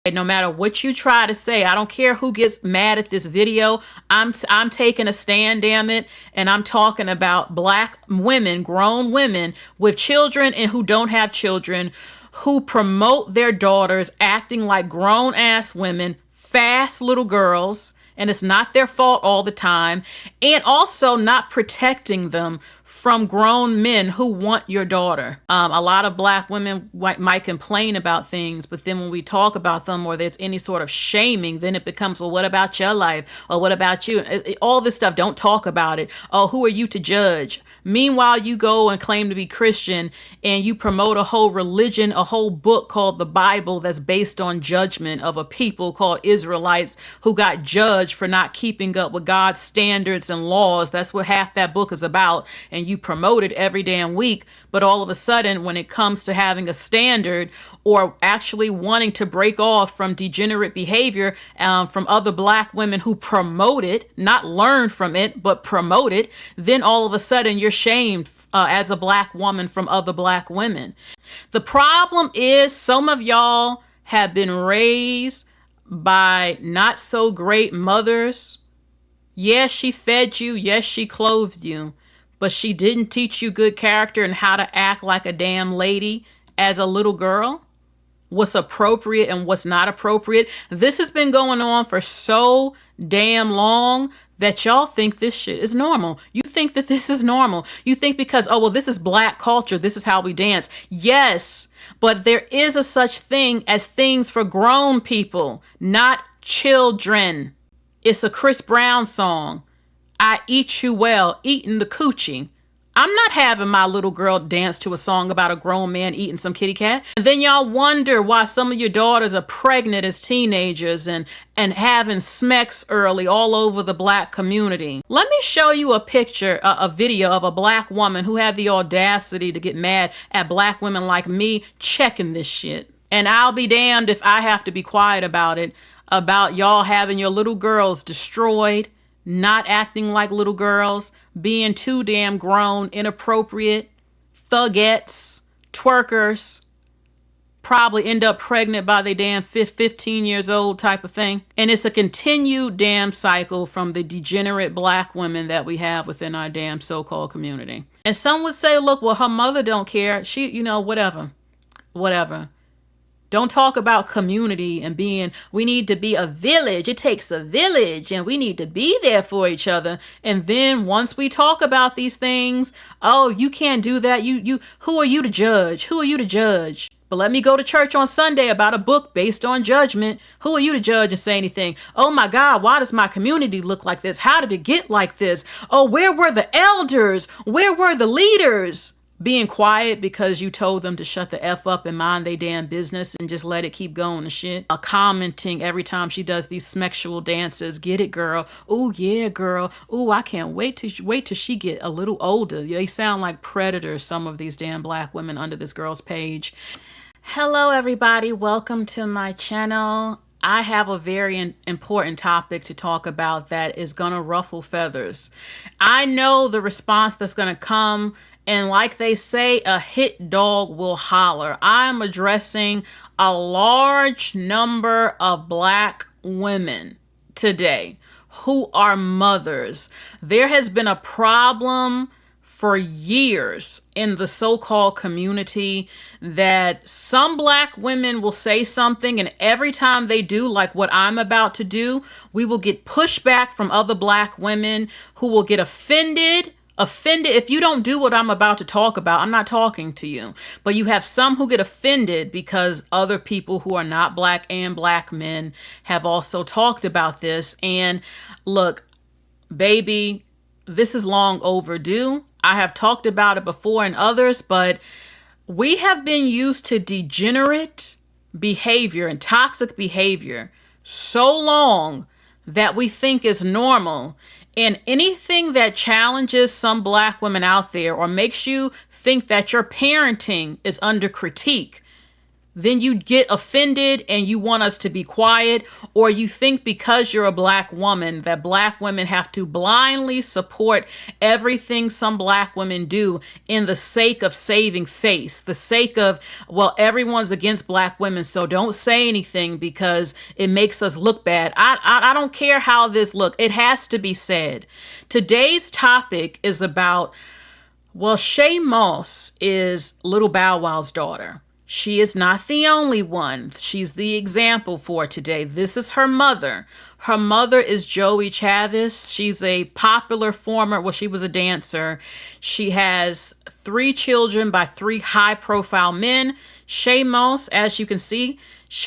No matter what you try to say, I don't care who gets mad at this video. I'm taking a stand, damn it, and I'm talking about black women, grown women with children and who don't have children, who promote their daughters acting like grown ass women, fast little girls, and it's not their fault all the time, and also not protecting them from grown men who want your daughter. A lot of black women might complain about things, but then when we talk about them or there's any sort of shaming, then it becomes, well, what about your life? Or what about you? All this stuff, don't talk about it. Oh, who are you to judge? Meanwhile, you go and claim to be Christian and you promote a whole religion, a whole book called the Bible that's based on judgment of a people called Israelites who got judged for not keeping up with God's standards and laws. That's what half that book is about. And you promote it every damn week. But all of a sudden, when it comes to having a standard or actually wanting to break off from degenerate behavior from other black women who promote it, not learn from it, but promote it, then all of a sudden you're shamed as a black woman from other black women. The problem is some of y'all have been raised by not so great mothers. Yes, she fed you. Yes, she clothed you. But she didn't teach you good character and how to act like a damn lady as a little girl. What's appropriate and what's not appropriate. This has been going on for so damn long that y'all think this shit is normal. You think that this is normal. You think because, oh, well, this is black culture, this is how we dance. Yes, but there is a such thing as things for grown people, not children. It's a Chris Brown song. I eat you well, eating the coochie. I'm not having my little girl dance to a song about a grown man eating some kitty cat. And then y'all wonder why some of your daughters are pregnant as teenagers and having SMECs early all over the black community. Let me show you a picture, a video of a black woman who had the audacity to get mad at black women like me checking this shit. And I'll be damned if I have to be quiet about it, about y'all having your little girls destroyed, not acting like little girls, being too damn grown, inappropriate, thugettes, twerkers, probably end up pregnant by their damn 15 years old type of thing. And it's a continued damn cycle from the degenerate black women that we have within our damn so-called community. And some would say, look, well, her mother don't care. She, whatever. Don't talk about community and we need to be a village. It takes a village and we need to be there for each other. And then once we talk about these things, oh, you can't do that. Who are you to judge? Who are you to judge? But let me go to church on Sunday about a book based on judgment. Who are you to judge and say anything? Oh my God, why does my community look like this? How did it get like this? Oh, where were the elders? Where were the leaders? Being quiet because you told them to shut the F up and mind their damn business and just let it keep going and shit. Commenting every time she does these sexual dances. Get it, girl. Oh, yeah, girl. Oh, I can't wait till she get a little older. They sound like predators, some of these damn black women under this girl's page. Hello, everybody. Welcome to my channel. I have a very important topic to talk about that is going to ruffle feathers. I know the response that's going to come. And like they say, a hit dog will holler. I'm addressing a large number of black women today who are mothers. There has been a problem for years in the so-called community that some black women will say something, and every time they do, like what I'm about to do, we will get pushback from other black women who will get offended if you don't do what I'm about to talk about. I'm not talking to you. But you have some who get offended because other people who are not black and black men have also talked about this. And look, baby, this is long overdue. I have talked about it before and others, but we have been used to degenerate behavior and toxic behavior so long that we think is normal. And anything that challenges some black women out there or makes you think that your parenting is under critique, then you get offended and you want us to be quiet, or you think because you're a black woman that black women have to blindly support everything some black women do in the sake of saving face, the sake of, well, everyone's against black women, so don't say anything because it makes us look bad. I don't care how this look. It has to be said. Today's topic is about, well, Shai Moss is Little Bow Wow's daughter. She is not the only one. She's the example for today. This is her mother. Her mother is Joey Chavez. She's a popular former, well, she was a dancer. She has 3 children by 3 high-profile men. Shai Moss, as you can see,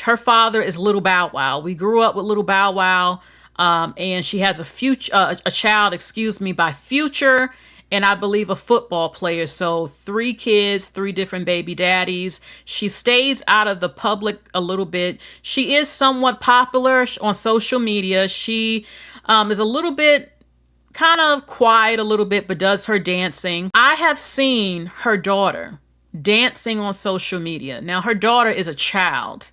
her father is Little Bow Wow. We grew up with Little Bow Wow, and she has a child, by Future, and I believe a football player. So 3 kids, 3 different baby daddies. She stays out of the public a little bit. She is somewhat popular on social media. She is a little bit kind of quiet a little bit, but does her dancing. I have seen her daughter dancing on social media. Now, her daughter is a child.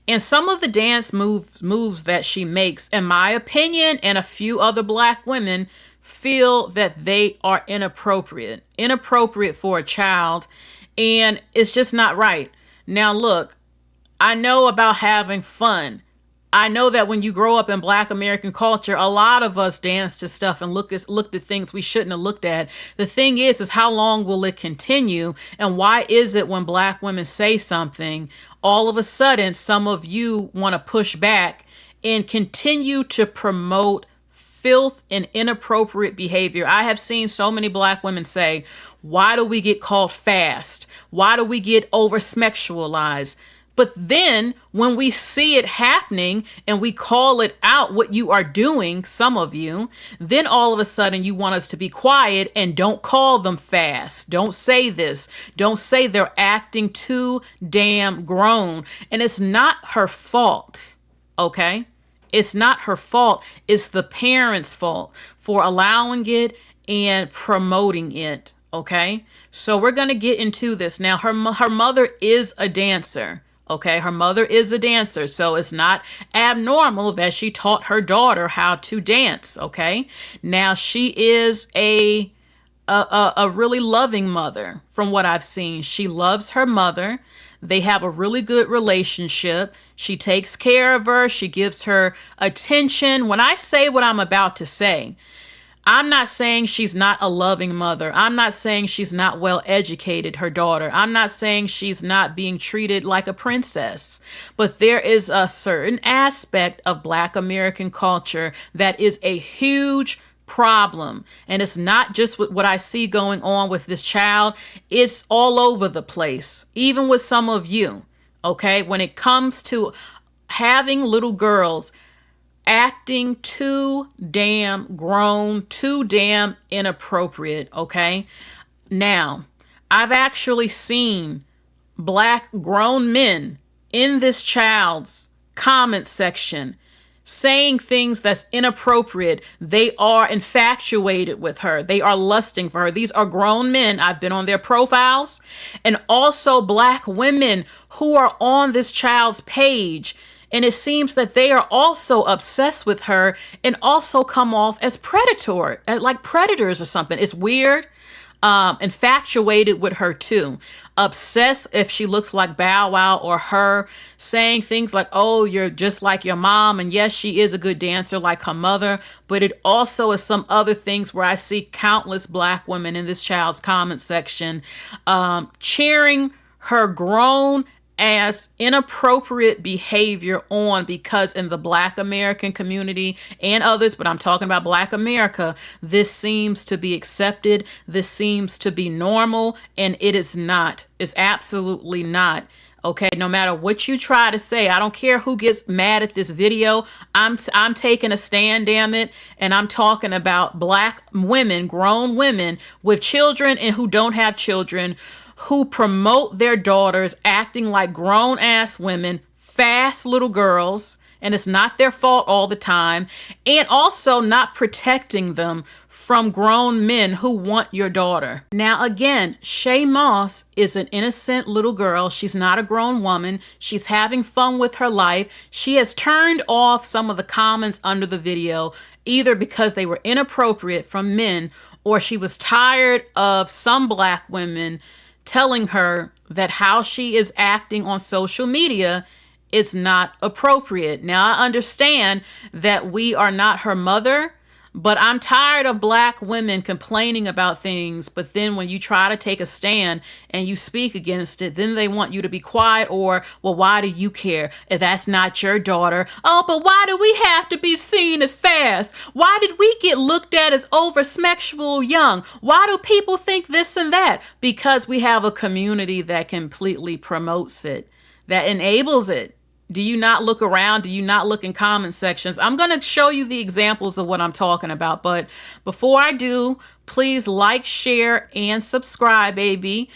And some of the dance moves that she makes, in my opinion, and a few other black women feel that they are inappropriate for a child, and it's just not right. Now, look, I know about having fun. I know that when you grow up in Black American culture, a lot of us dance to stuff and looked at things we shouldn't have looked at. The thing is how long will it continue? And why is it when black women say something, all of a sudden some of you want to push back and continue to promote filth and inappropriate behavior? I have seen so many black women say, why do we get called fast? Why do we get over-sexualized? But then when we see it happening and we call it out what you are doing, some of you, then all of a sudden you want us to be quiet and don't call them fast. Don't say this. Don't say they're acting too damn grown. And it's not her fault, okay? It's not her fault. It's the parents' fault for allowing it and promoting it, okay? So we're going to get into this. Now, her mother is a dancer. Okay, her mother is a dancer, so it's not abnormal that she taught her daughter how to dance. Okay, now she is a really loving mother from what I've seen. She loves her mother. They have a really good relationship. She takes care of her. She gives her attention. When I say what I'm about to say, I'm not saying she's not a loving mother. I'm not saying she's not well educated, her daughter. I'm not saying she's not being treated like a princess. But there is a certain aspect of Black American culture that is a huge problem. And it's not just what I see going on with this child. It's all over the place, even with some of you. Okay, when it comes to having little girls acting too damn grown, too damn inappropriate, okay? Now, I've actually seen black grown men in this child's comment section saying things that's inappropriate. They are infatuated with her. They are lusting for her. These are grown men. I've been on their profiles. And also black women who are on this child's page. And it seems that they are also obsessed with her and also come off as like predators or something. It's weird. Infatuated with her too. Obsessed if she looks like Bow Wow or her, saying things like, oh, you're just like your mom. And yes, she is a good dancer like her mother. But it also is some other things where I see countless black women in this child's comment section cheering her grown as inappropriate behavior on, because in the Black American community and others, but I'm talking about Black America, this seems to be accepted. This seems to be normal, and it is not. It's absolutely not. Okay, no matter what you try to say, I don't care who gets mad at this video. I'm taking a stand, damn it, and I'm talking about black women, grown women with children and who don't have children, who promote their daughters acting like grown-ass women, fast little girls, and it's not their fault all the time, and also not protecting them from grown men who want your daughter. Now, again, Shai Moss is an innocent little girl. She's not a grown woman. She's having fun with her life. She has turned off some of the comments under the video, either because they were inappropriate from men, or she was tired of some black women telling her that how she is acting on social media is not appropriate. Now, I understand that we are not her mother, but I'm tired of black women complaining about things, but then when you try to take a stand and you speak against it, then they want you to be quiet, or, well, why do you care if that's not your daughter? Oh, but why do we have to be seen as fast? Why did we get looked at as over-sexual young? Why do people think this and that? Because we have a community that completely promotes it, that enables it. Do you not look around? Do you not look in comment sections? I'm going to show you the examples of what I'm talking about. But before I do, please like, share, and subscribe, baby.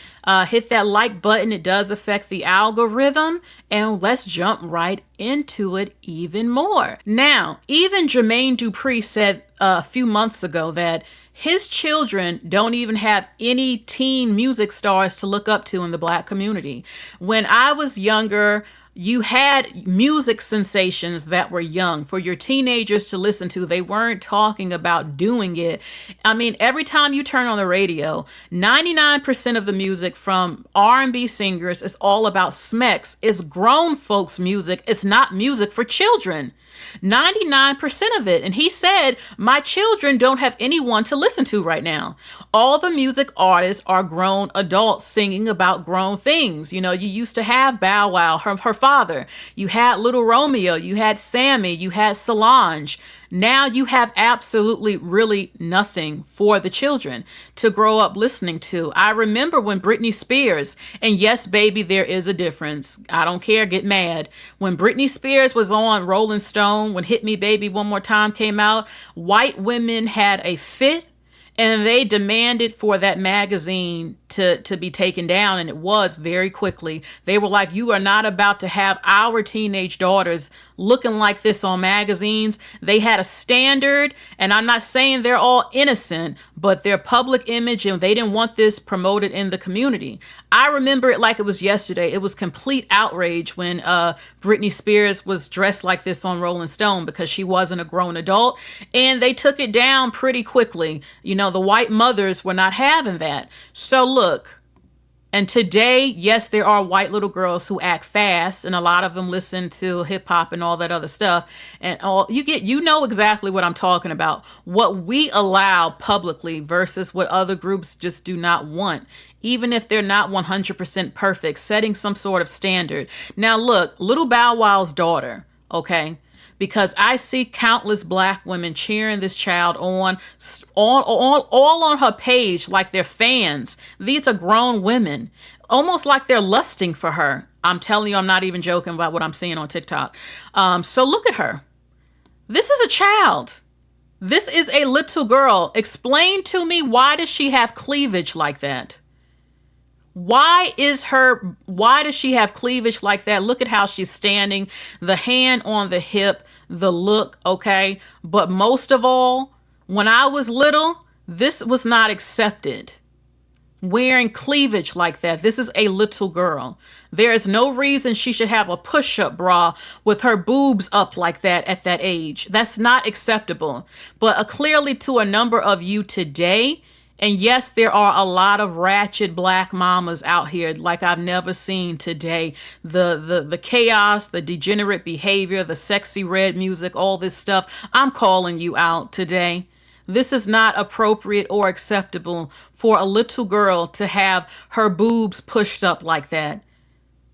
Hit that like button. It does affect the algorithm. And let's jump right into it even more. Now, even Jermaine Dupri said a few months ago that his children don't even have any teen music stars to look up to in the black community. When I was younger, you had music sensations that were young for your teenagers to listen to. They weren't talking about doing it. I mean, every time you turn on the radio, 99% of the music from R&B singers is all about SMH. It's grown folks music. It's not music for children. 99% of it. And he said, my children don't have anyone to listen to right now. All the music artists are grown adults singing about grown things. You know, you used to have Bow Wow, her father. You had Little Romeo. You had Sammy. You had Solange. Now you have absolutely really nothing for the children to grow up listening to. I remember when Britney Spears, and yes, baby, there is a difference. I don't care, get mad. When Britney Spears was on Rolling Stone, when Hit Me Baby One More Time came out, white women had a fit and they demanded for that magazine to be taken down, and it was very quickly. They were like, you are not about to have our teenage daughters looking like this on magazines. They had a standard, and I'm not saying they're all innocent, but their public image, and they didn't want this promoted in the community. I remember it like it was yesterday. It was complete outrage when Britney Spears was dressed like this on Rolling Stone because she wasn't a grown adult, and they took it down pretty quickly. You know, the white mothers were not having that. So look, and today, yes, there are white little girls who act fast, and a lot of them listen to hip hop and all that other stuff. And all you know exactly what I'm talking about. What we allow publicly versus what other groups just do not want, even if they're not 100% perfect, setting some sort of standard. Now, look, little Bow Wow's daughter, okay? Because I see countless black women cheering this child on, all on her page like they're fans. These are grown women, almost like they're lusting for her. I'm telling you, I'm not even joking about what I'm seeing on TikTok. So look at her. This is a child. This is a little girl. Explain to me, why does she have cleavage like that? Why does she have cleavage like that? Look at how she's standing, the hand on the hip, the look, okay? But most of all, when I was little, this was not accepted. Wearing cleavage like that. This is a little girl. There is no reason she should have a push-up bra with her boobs up like that at that age. That's not acceptable. But clearly to a number of you today, and yes, there are a lot of ratchet black mamas out here like I've never seen today. The chaos, the degenerate behavior, the sexy red music, all this stuff. I'm calling you out today. This is not appropriate or acceptable for a little girl to have her boobs pushed up like that.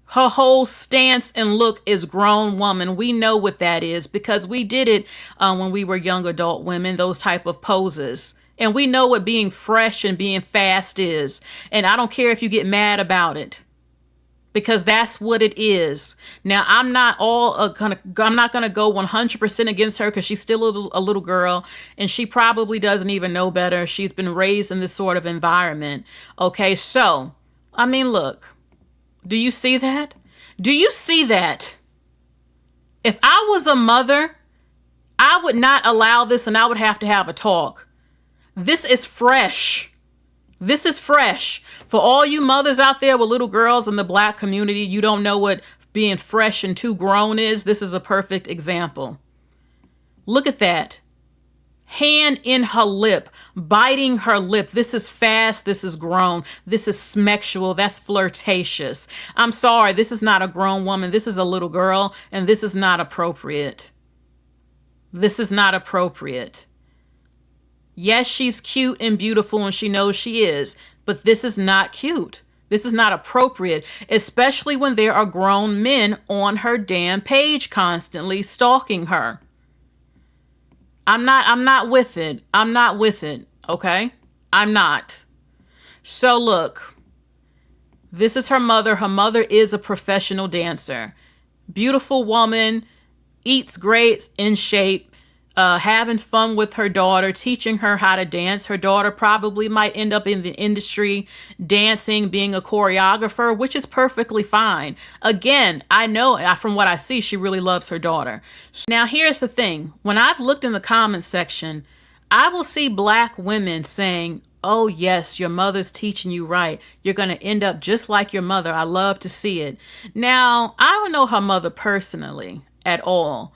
Her whole stance and look is grown woman. We know what that is because we did it when we were young adult women, those type of poses. And we know what being fresh and being fast is. And I don't care if you get mad about it, because that's what it is. Now, I'm not going to go 100% against her because she's still a little girl, and she probably doesn't even know better. She's been raised in this sort of environment. Okay, so, I mean, look, do you see that? Do you see that? If I was a mother, I would not allow this, and I would have to have a talk. This is fresh. This is fresh. For all you mothers out there with little girls in the Black community, you don't know what being fresh and too grown is. This is a perfect example. Look at that. Hand in her lip, biting her lip. This is fast. This is grown. This is smexual. That's flirtatious. I'm sorry. This is not a grown woman. This is a little girl, and this is not appropriate. This is not appropriate. Yes, she's cute and beautiful, and she knows she is, but this is not cute. This is not appropriate, especially when there are grown men on her damn page constantly stalking her. I'm not with it. I'm not with it. Okay? I'm not. So look, this is her mother. Her mother is a professional dancer. Beautiful woman, eats great, in shape, having fun with her daughter, teaching her how to dance. Her daughter probably might end up in the industry, dancing, being a choreographer, which is perfectly fine. Again, I know from what I see, she really loves her daughter. Now, here's the thing. When I've looked in the comments section, I will see Black women saying, oh, yes, your mother's teaching you right. You're going to end up just like your mother. I love to see it. Now, I don't know her mother personally at all.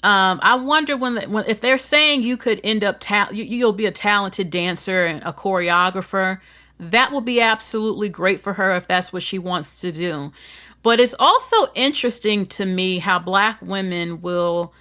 I wonder if they're saying you could end up, you'll be a talented dancer and a choreographer, that will be absolutely great for her if that's what she wants to do. But it's also interesting to me how Black women will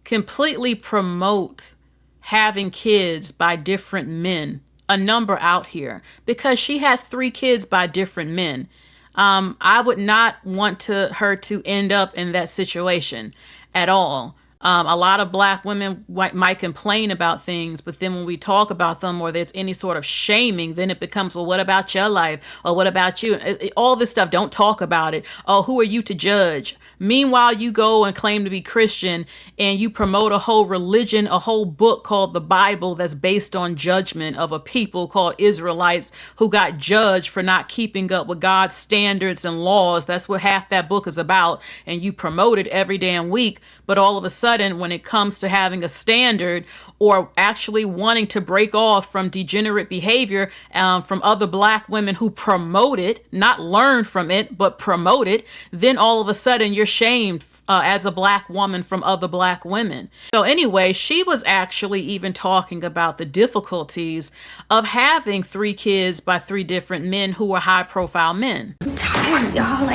completely promote having kids by different men, a number out here, because she has 3 kids by different men. I would not want her to end up in that situation at all. A lot of Black women might complain about things, but then when we talk about them or there's any sort of shaming, then it becomes, well, what about your life? Or what about you? All this stuff, don't talk about it. Oh, who are you to judge? Meanwhile, you go and claim to be Christian and you promote a whole religion, a whole book called the Bible that's based on judgment of a people called Israelites who got judged for not keeping up with God's standards and laws. That's what half that book is about. And you promote it every damn week. But all of a sudden, when it comes to having a standard or actually wanting to break off from degenerate behavior from other Black women who promote it, not learn from it, but promote it, then all of a sudden you're shamed as a Black woman from other Black women. So anyway, she was actually even talking about the difficulties of having 3 kids by 3 different men who are high profile men. I'm tired, y'all.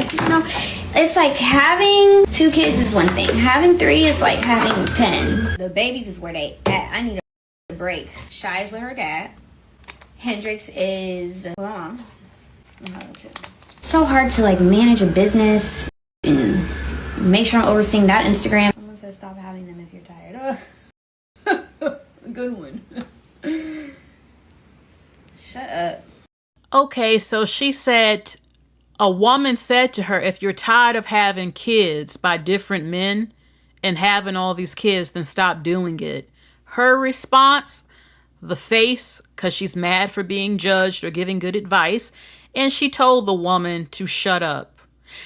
It's like having 2 kids is one thing. Having 3 is like having 10. The babies is where they at. I need a break. Shai is with her dad. Hendrix is with my mom. It's so hard to manage a business and make sure I'm overseeing that Instagram. Someone says stop having them if you're tired. Good one. Shut up. Okay, so she said, a woman said to her, if you're tired of having kids by different men and having all these kids, then stop doing it. Her response, the face, because she's mad for being judged or giving good advice, and she told the woman to shut up.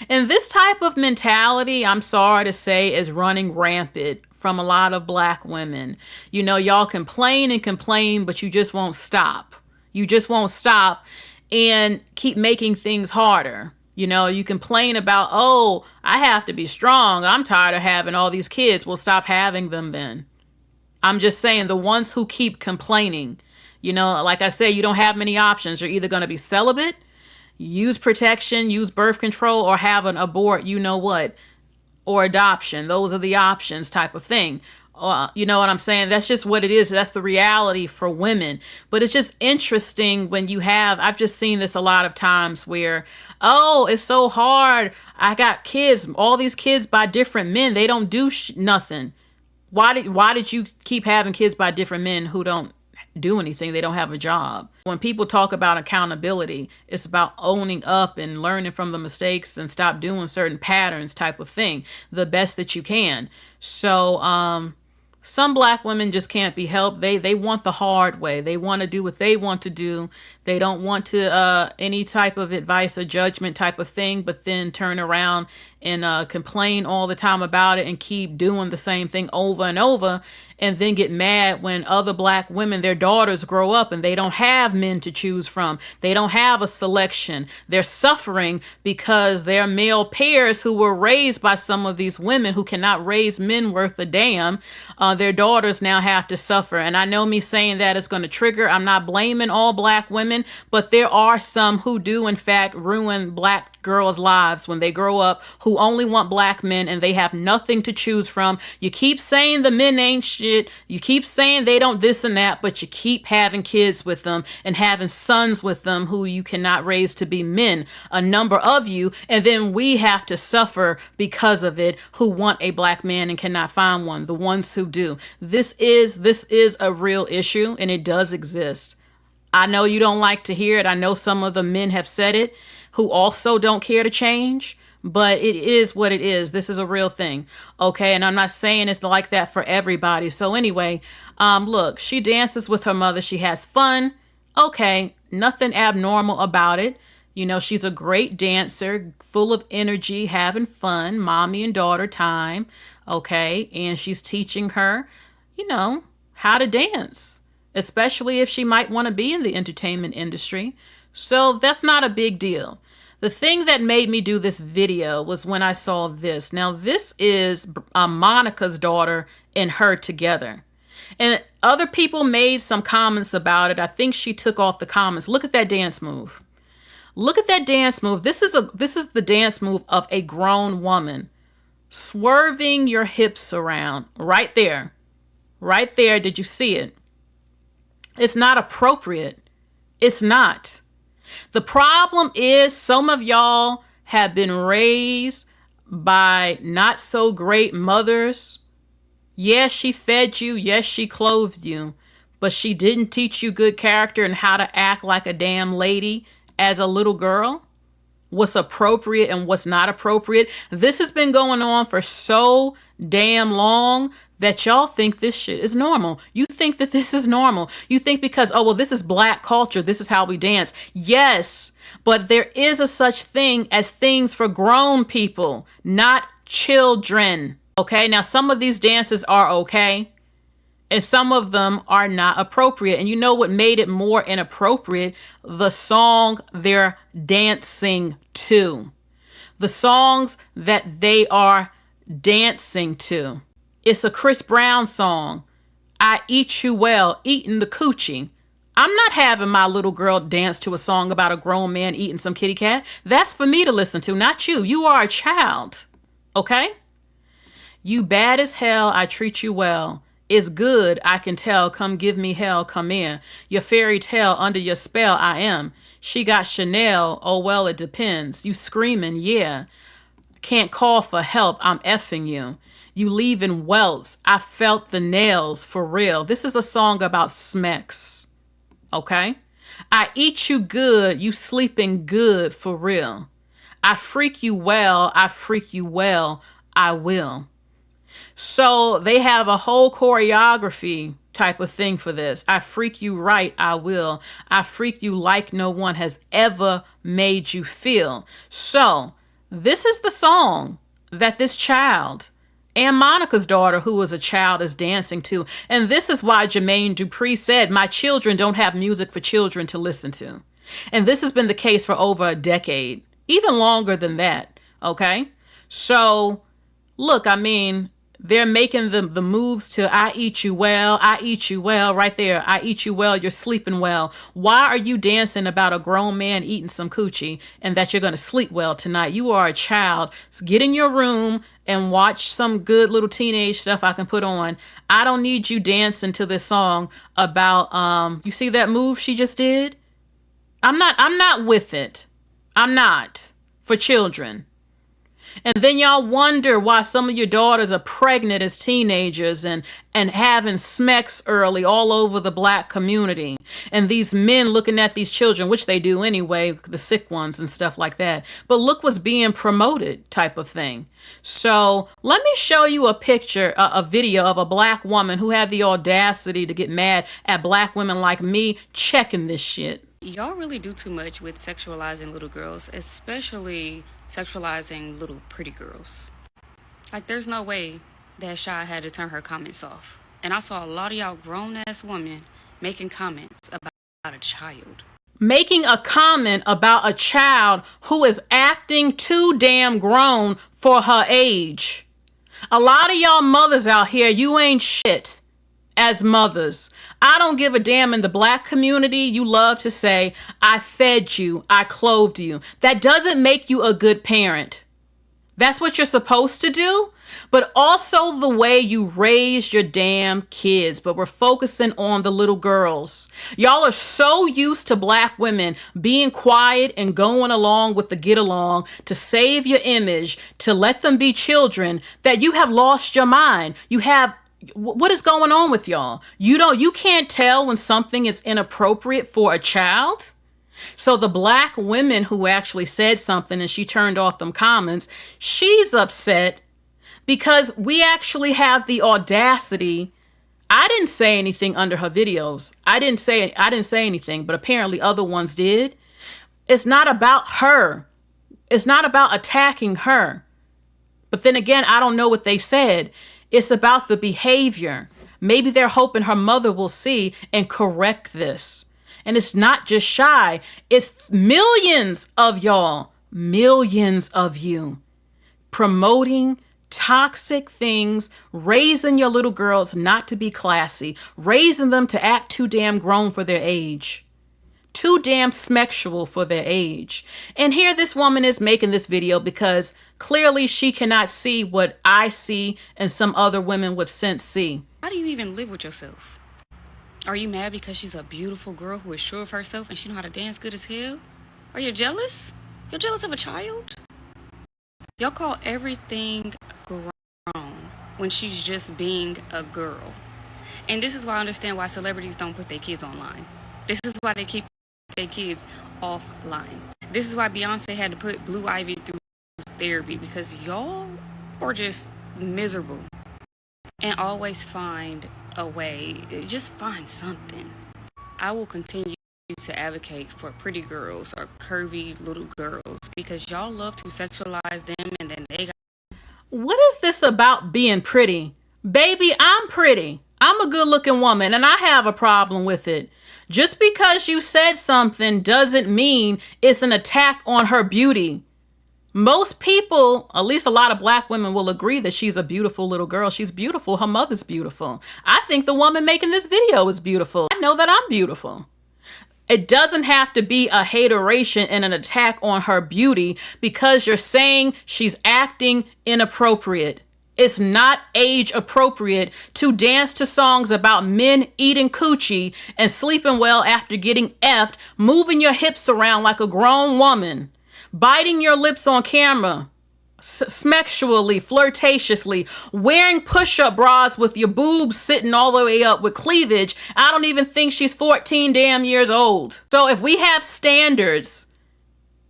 And this type of mentality, I'm sorry to say, is running rampant from a lot of Black women. You know, y'all complain and complain, but you just won't stop. You just won't stop and keep making things harder. You know, you complain about, oh, I have to be strong. I'm tired of having all these kids. Well, stop having them then. I'm just saying, the ones who keep complaining, you know, like I said, you don't have many options. You're either going to be celibate, use protection, use birth control, or have an abort, you know what, or adoption. Those are the options type of thing. You know what I'm saying? That's just what it is. That's the reality for women. But it's just interesting when I've just seen this a lot of times where, oh, it's so hard. I got kids, all these kids by different men. They don't do nothing. Why did you keep having kids by different men who don't do anything? They don't have a job. When people talk about accountability, it's about owning up and learning from the mistakes and stop doing certain patterns type of thing, the best that you can. So, some Black women just can't be helped. They want the hard way. They want to do what they want to do. They don't want to any type of advice or judgment type of thing, but then turn around and complain all the time about it and keep doing the same thing over and over, and then get mad when other black women, their daughters, grow up and they don't have men to choose from. They don't have a selection. They're suffering because their male peers who were raised by some of these women who cannot raise men worth a damn, their daughters now have to suffer. And I know me saying that is going to trigger. I'm not blaming all black women, but there are some who do in fact ruin black girls' lives when they grow up, who only want black men and they have nothing to choose from. You keep saying the men ain't shit. You keep saying they don't this and that, but you keep having kids with them and having sons with them who you cannot raise to be men, a number of you, and then we have to suffer because of it, who want a black man and cannot find one, the ones who do. This is a real issue, and it does exist. I know you don't like to hear it. I know some of the men have said it who also don't care to change, but it is what it is. This is a real thing. Okay. And I'm not saying it's like that for everybody. So anyway, look, she dances with her mother. She has fun. Okay. Nothing abnormal about it. You know, she's a great dancer, full of energy, having fun, mommy and daughter time. Okay. And she's teaching her, you know, how to dance, especially if she might want to be in the entertainment industry. So that's not a big deal. The thing that made me do this video was when I saw this. Now, this is Monica's daughter and her together. And other people made some comments about it. I think she took off the comments. Look at that dance move. Look at that dance move. This is the dance move of a grown woman. Swerving your hips around. Right there. Right there. Did you see it? It's not appropriate. It's not. The problem is some of y'all have been raised by not so great mothers. Yes, she fed you. Yes, she clothed you. But she didn't teach you good character and how to act like a damn lady as a little girl. What's appropriate and what's not appropriate. This has been going on for so damn long that y'all think this shit is normal. You think that this is normal. You think because, oh, well, this is black culture, this is how we dance. Yes, but there is a such thing as things for grown people, not children. Okay, now some of these dances are okay, and some of them are not appropriate. And you know what made it more inappropriate? The song they're dancing to. The songs that they are dancing to. It's a Chris Brown song. I Eat You Well, eating the coochie. I'm not having my little girl dance to a song about a grown man eating some kitty cat. That's for me to listen to, not you. You are a child. Okay? You bad as hell, I treat you well. It's good, I can tell. Come give me hell, come in. Your fairy tale, under your spell, I am. She got Chanel, oh well, it depends. You screaming, yeah. Can't call for help, I'm effing you. You leaving welts, I felt the nails, for real. This is a song about smecks, okay? I eat you good, you sleeping good, for real. I freak you well, I will. So they have a whole choreography type of thing for this. I freak you right, I will. I freak you like no one has ever made you feel. So this is the song that this child and Monica's daughter, who was a child, is dancing to. And this is why Jermaine Dupri said, my children don't have music for children to listen to. And this has been the case for over a decade, even longer than that. Okay. So look, I mean, they're making the moves to I eat you well, right there. I eat you well, you're sleeping well. Why are you dancing about a grown man eating some coochie and that you're going to sleep well tonight? You are a child. So get in your room and watch some good little teenage stuff I can put on. I don't need you dancing to this song about, you see that move she just did? I'm not with it. I'm not for children. And then y'all wonder why some of your daughters are pregnant as teenagers and having smecks early all over the black community. And these men looking at these children, which they do anyway, the sick ones and stuff like that. But look what's being promoted type of thing. So let me show you a picture, a video of a black woman who had the audacity to get mad at black women like me checking this shit. Y'all really do too much with sexualizing little girls, especially sexualizing little pretty girls. Like, there's no way that Shai had to turn her comments off. And I saw a lot of y'all grown-ass women making comments about a child. Making a comment about a child who is acting too damn grown for her age. A lot of y'all mothers out here, you ain't shit as mothers. I don't give a damn. In the black community, you love to say, I fed you, I clothed you. That doesn't make you a good parent. That's what you're supposed to do, but also the way you raise your damn kids. But we're focusing on the little girls. Y'all are so used to black women being quiet and going along with the get along to save your image, to let them be children, that you have lost your mind. What is going on with y'all? You can't tell when something is inappropriate for a child. So the black women who actually said something and she turned off them comments, she's upset because we actually have the audacity. I didn't say anything under her videos. I didn't say anything, but apparently other ones did. It's not about her. It's not about attacking her. But then again, I don't know what they said. It's about the behavior. Maybe they're hoping her mother will see and correct this. And it's not just Shai. It's millions of y'all, millions of you promoting toxic things, raising your little girls not to be classy, raising them to act too damn grown for their age, too damn sexual for their age. And here this woman is making this video because clearly she cannot see what I see and some other women with sense see. How do you even live with yourself? Are you mad because she's a beautiful girl who is sure of herself and she know how to dance good as hell? Are you jealous? You're jealous of a child? Y'all call everything grown when she's just being a girl. And this is why I understand why celebrities don't put their kids online. This is why they keep their kids offline. This is why Beyonce had to put Blue Ivy through therapy, because y'all are just miserable and always find a way. Just find something. I will continue to advocate for pretty girls or curvy little girls because y'all love to sexualize them, and then they got... What is this about being pretty? Baby, I'm pretty. I'm a good looking woman and I have a problem with it. Just because you said something doesn't mean it's an attack on her beauty. Most people, at least a lot of black women, will agree that she's a beautiful little girl. She's beautiful. Her mother's beautiful. I think the woman making this video is beautiful. I know that I'm beautiful. It doesn't have to be a hateration and an attack on her beauty because you're saying she's acting inappropriate. It's not age appropriate to dance to songs about men eating coochie and sleeping well after getting effed, moving your hips around like a grown woman, biting your lips on camera, sexually, flirtatiously, wearing push-up bras with your boobs sitting all the way up with cleavage. I don't even think she's 14 damn years old. So if we have standards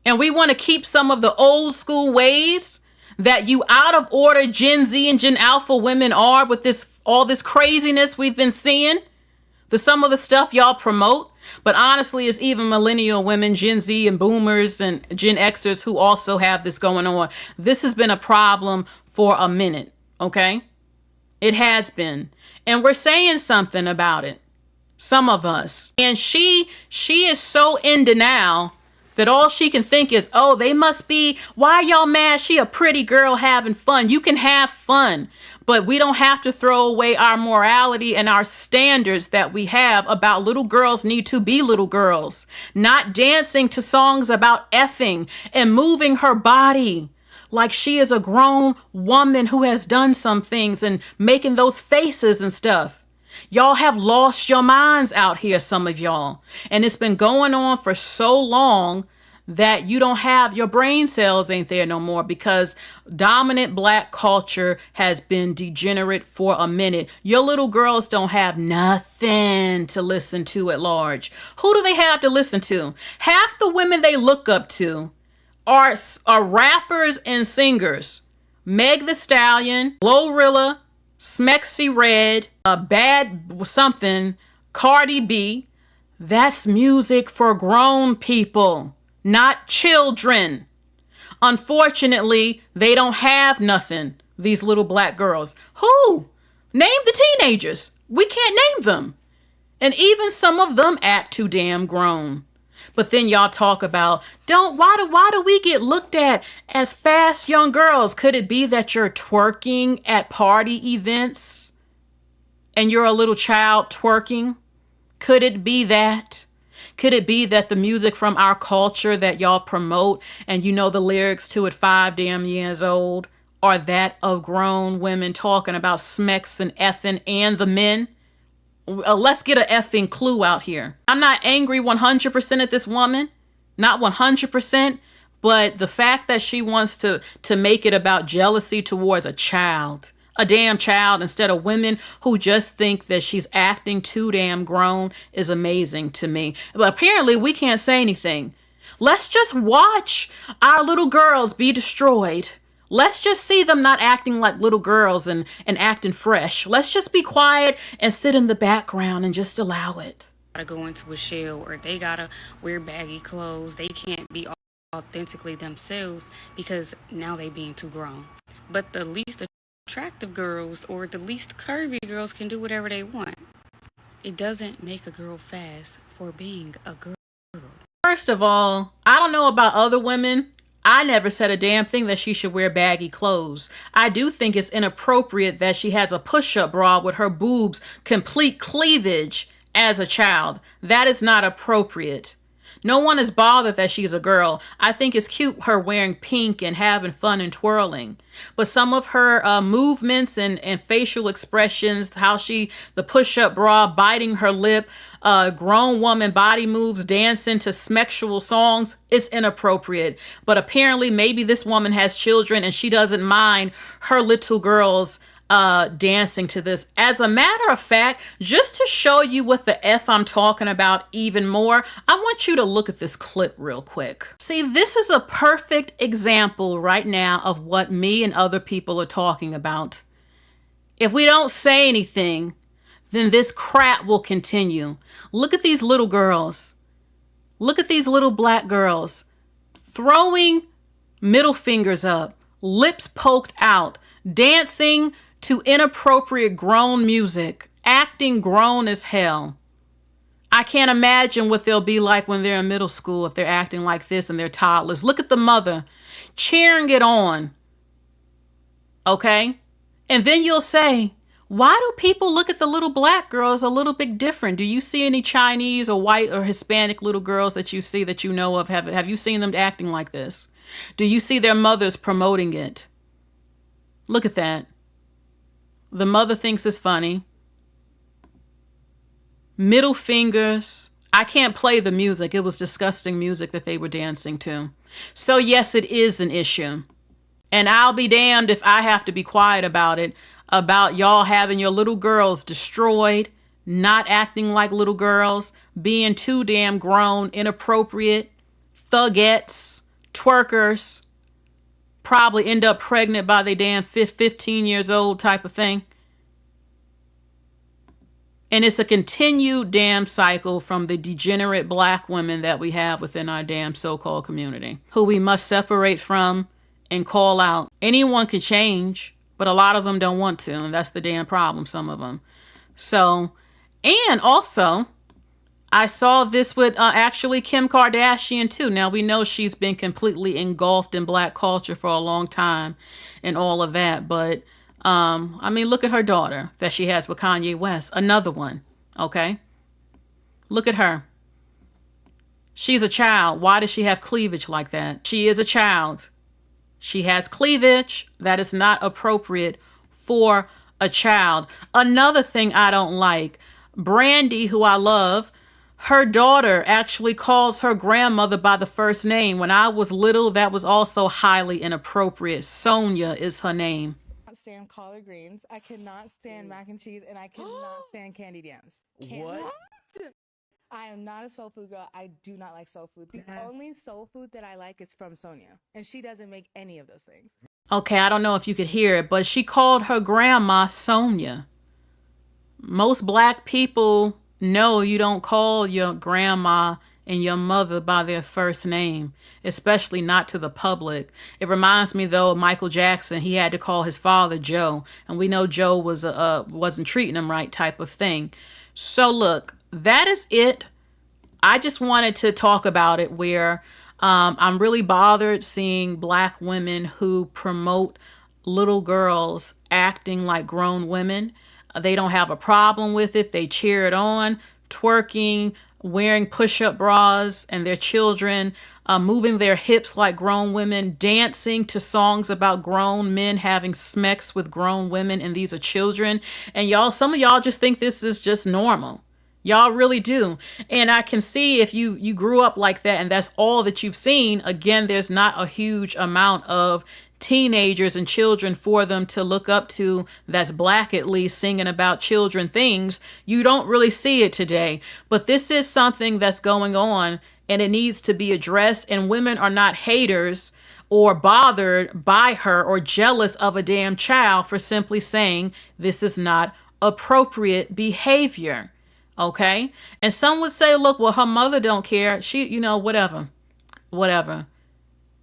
and we want to keep some of the old school ways that you out of order Gen Z and Gen Alpha women are with all this craziness we've been seeing, some of the stuff y'all promote, but honestly, it's even millennial women, Gen Z and boomers and Gen Xers who also have this going on. This has been a problem for a minute, okay? It has been. And we're saying something about it. Some of us. And she is so in denial that all she can think is, oh, they must be, why are y'all mad? She a pretty girl having fun. You can have fun, but we don't have to throw away our morality and our standards that we have about little girls need to be little girls, not dancing to songs about effing and moving her body like she is a grown woman who has done some things and making those faces and stuff. Y'all have lost your minds out here, some of y'all. And it's been going on for so long that you don't have, your brain cells ain't there no more because dominant black culture has been degenerate for a minute. Your little girls don't have nothing to listen to at large. Who do they have to listen to? Half the women they look up to are rappers and singers. Meg the Stallion, Glorilla, Smexy Red, Bad something, Cardi B. That's music for grown people, not children. Unfortunately, they don't have nothing, these little black girls. Who? Name the teenagers. We can't name them. And even some of them act too damn grown. But then y'all talk about, why do we get looked at as fast young girls? Could it be that you're twerking at party events and you're a little child twerking? Could it be that? Could it be that the music from our culture that y'all promote and you know the lyrics to it 5 damn years old are that of grown women talking about smecks and effing and the men? Let's get an effing clue out here. I'm not angry 100% at this woman, not 100%, but the fact that she wants to make it about jealousy towards a damn child, instead of women who just think that she's acting too damn grown is amazing to me. But apparently we can't say anything. Let's just watch our little girls be destroyed. Let's just see them not acting like little girls and acting fresh. Let's just be quiet and sit in the background and just allow it. Gotta go into a shell, or they gotta wear baggy clothes. They can't be authentically themselves because now they being too grown. But the least attractive girls or the least curvy girls can do whatever they want. It doesn't make a girl fast for being a girl. First of all, I don't know about other women. I never said a damn thing that she should wear baggy clothes. I do think it's inappropriate that she has a push-up bra with her boobs complete cleavage as a child. That is not appropriate. No one is bothered that she's a girl. I think it's cute her wearing pink and having fun and twirling. But some of her movements and facial expressions, the push-up bra, biting her lip, grown woman body moves, dancing to sexual songs, it's inappropriate. But apparently maybe this woman has children and she doesn't mind her little girls dancing to this. As a matter of fact, just to show you what the F I'm talking about even more, I want you to look at this clip real quick. See, this is a perfect example right now of what me and other people are talking about. If we don't say anything, then this crap will continue. Look at these little girls. Look at these little black girls throwing middle fingers up, lips poked out, dancing to inappropriate grown music, acting grown as hell. I can't imagine what they'll be like when they're in middle school if they're acting like this and they're toddlers. Look at the mother cheering it on. Okay? And then you'll say, why do people look at the little black girls a little bit different? Do you see any Chinese or white or Hispanic little girls that you see that you know of? Have you seen them acting like this? Do you see their mothers promoting it? Look at that. The mother thinks it's funny. Middle fingers. I can't play the music. It was disgusting music that they were dancing to. So yes, it is an issue. And I'll be damned if I have to be quiet about it, about y'all having your little girls destroyed, not acting like little girls, being too damn grown, inappropriate, thugettes, twerkers, probably end up pregnant by they damn 15 years old type of thing. And it's a continued damn cycle from the degenerate black women that we have within our damn so-called community, who we must separate from and call out. Anyone can change, but a lot of them don't want to, and that's the damn problem, some of them. So, and also, I saw this with actually Kim Kardashian too. Now we know she's been completely engulfed in black culture for a long time and all of that. But I mean, look at her daughter that she has with Kanye West. Another one. Okay. Look at her. She's a child. Why does she have cleavage like that? She is a child. She has cleavage that is not appropriate for a child. Another thing I don't like, Brandy, who I love, her daughter actually calls her grandmother by the first name. When I was little, that was also highly inappropriate. Sonia is her name. I cannot stand collard greens. I cannot stand mac and cheese, and I cannot stand candied yams. What? I am not a soul food girl. I do not like soul food. The only soul food that I like is from Sonia, and she doesn't make any of those things. Okay, I don't know if you could hear it, but she called her grandma Sonia. Most black people, no, you don't call your grandma and your mother by their first name, especially not to the public. It reminds me, though, of Michael Jackson. He had to call his father Joe, and we know Joe wasn't treating him right, type of thing. So look, that is it. I just wanted to talk about it where I'm really bothered seeing Black women who promote little girls acting like grown women. They don't have a problem with it. They cheer it on, twerking, wearing push-up bras, and their children moving their hips like grown women, dancing to songs about grown men having sex with grown women, and these are children. And y'all, some of y'all just think this is just normal. Y'all really do. And I can see if you grew up like that and that's all that you've seen, again, there's not a huge amount of teenagers and children for them to look up to that's Black, at least, singing about children things. You don't really see it today. But this is something that's going on and it needs to be addressed. And women are not haters or bothered by her or jealous of a damn child for simply saying this is not appropriate behavior. Okay. And some would say, look, well, her mother don't care. She, whatever.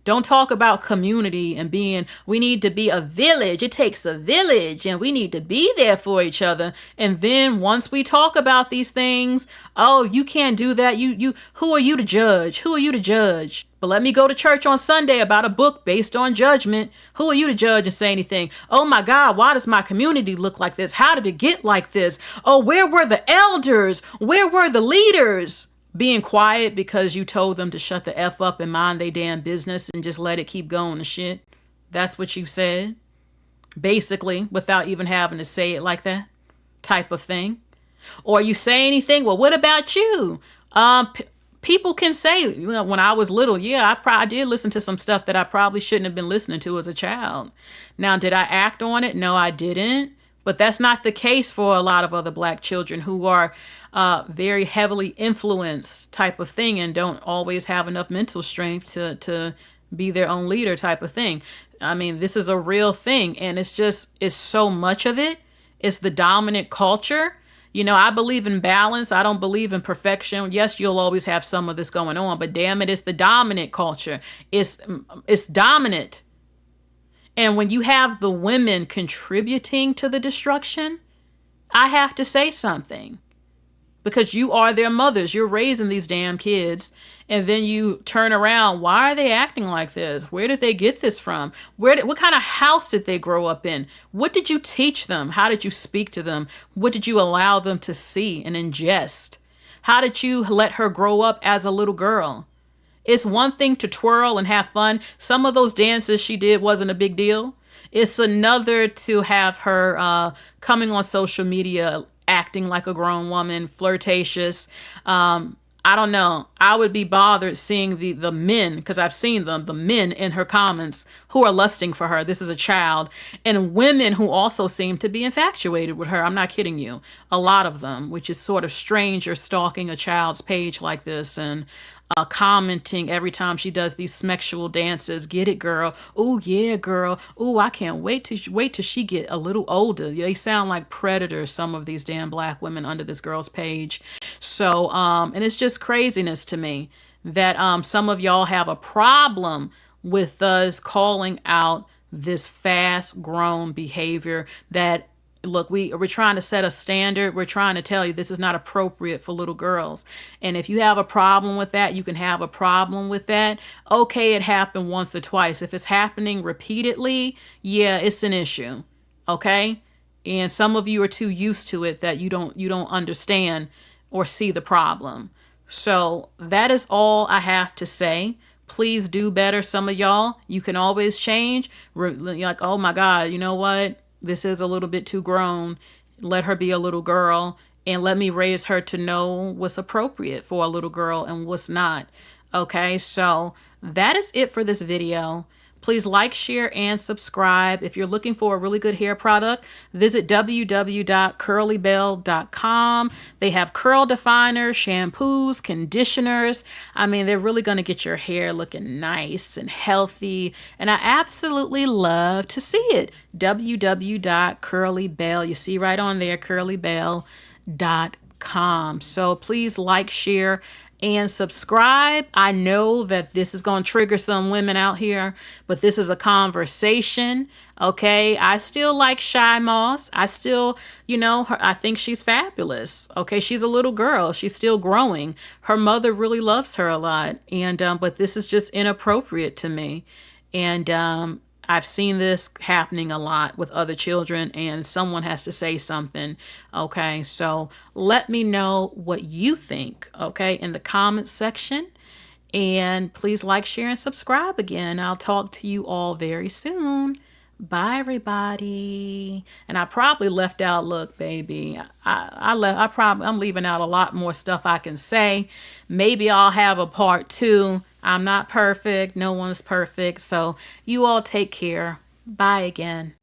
Don't talk about community and we need to be a village. It takes a village and we need to be there for each other. And then once we talk about these things, oh, you can't do that. Who are you to judge? Who are you to judge? But let me go to church on Sunday about a book based on judgment. Who are you to judge and say anything? Oh my God, why does my community look like this? How did it get like this? Oh, where were the elders? Where were the leaders? Being quiet because you told them to shut the F up and mind their damn business and just let it keep going and shit. That's what you said. Basically, without even having to say it like that type of thing. Or you say anything, well, what about you? People can say, when I was little, yeah, I did listen to some stuff that I probably shouldn't have been listening to as a child. Now, did I act on it? No, I didn't. But that's not the case for a lot of other Black children who are very heavily influenced type of thing and don't always have enough mental strength to be their own leader type of thing. I mean, this is a real thing. And it's so much of it. It's the dominant culture. I believe in balance. I don't believe in perfection. Yes, you'll always have some of this going on, but damn it, it's the dominant culture. It's dominant. And when you have the women contributing to the destruction, I have to say something. Because you are their mothers. You're raising these damn kids. And then you turn around. Why are they acting like this? Where did they get this from? What kind of house did they grow up in? What did you teach them? How did you speak to them? What did you allow them to see and ingest? How did you let her grow up as a little girl? It's one thing to twirl and have fun. Some of those dances she did wasn't a big deal. It's another to have her coming on social media, acting like a grown woman, flirtatious. I don't know. I would be bothered seeing the men, because I've seen them, the men in her comments who are lusting for her. This is a child. And women who also seem to be infatuated with her. I'm not kidding you. A lot of them, which is sort of strange. You're stalking a child's page like this and commenting every time she does these sexual dances. Get it, girl. Oh, yeah, girl. Oh, I can't wait till she get a little older. They sound like predators, some of these damn Black women under this girl's page. So, and it's just craziness to me that some of y'all have a problem with us calling out this fast grown behavior that, look, we're trying to set a standard. We're trying to tell you this is not appropriate for little girls. And if you have a problem with that, you can have a problem with that. Okay, it happened once or twice. If it's happening repeatedly, yeah, it's an issue. Okay? And some of you are too used to it that you don't understand or see the problem. So that is all I have to say. Please do better, some of y'all. You can always change. Like, oh my God, you know what? This is a little bit too grown. Let her be a little girl and let me raise her to know what's appropriate for a little girl and what's not. Okay, so that is it for this video. Please like, share, and subscribe. If you're looking for a really good hair product, visit www.curlybell.com. They have curl definers, shampoos, conditioners. I mean, they're really going to get your hair looking nice and healthy. And I absolutely love to see it. www.curlybell. You see right on there, curlybell.com. So please like, share, and subscribe. I know that this is going to trigger some women out here, but this is a conversation. Okay. I still like Shy Moss. I still, I think she's fabulous. Okay. She's a little girl. She's still growing. Her mother really loves her a lot. And, but this is just inappropriate to me. And, I've seen this happening a lot with other children, and someone has to say something. Okay, so let me know what you think, okay, in the comments section. And please like, share, and subscribe again. I'll talk to you all very soon. Bye, everybody. And I probably left out, look, baby, I'm leaving out a lot more stuff I can say. Maybe I'll have a part 2. I'm not perfect. No one's perfect. So you all take care. Bye again.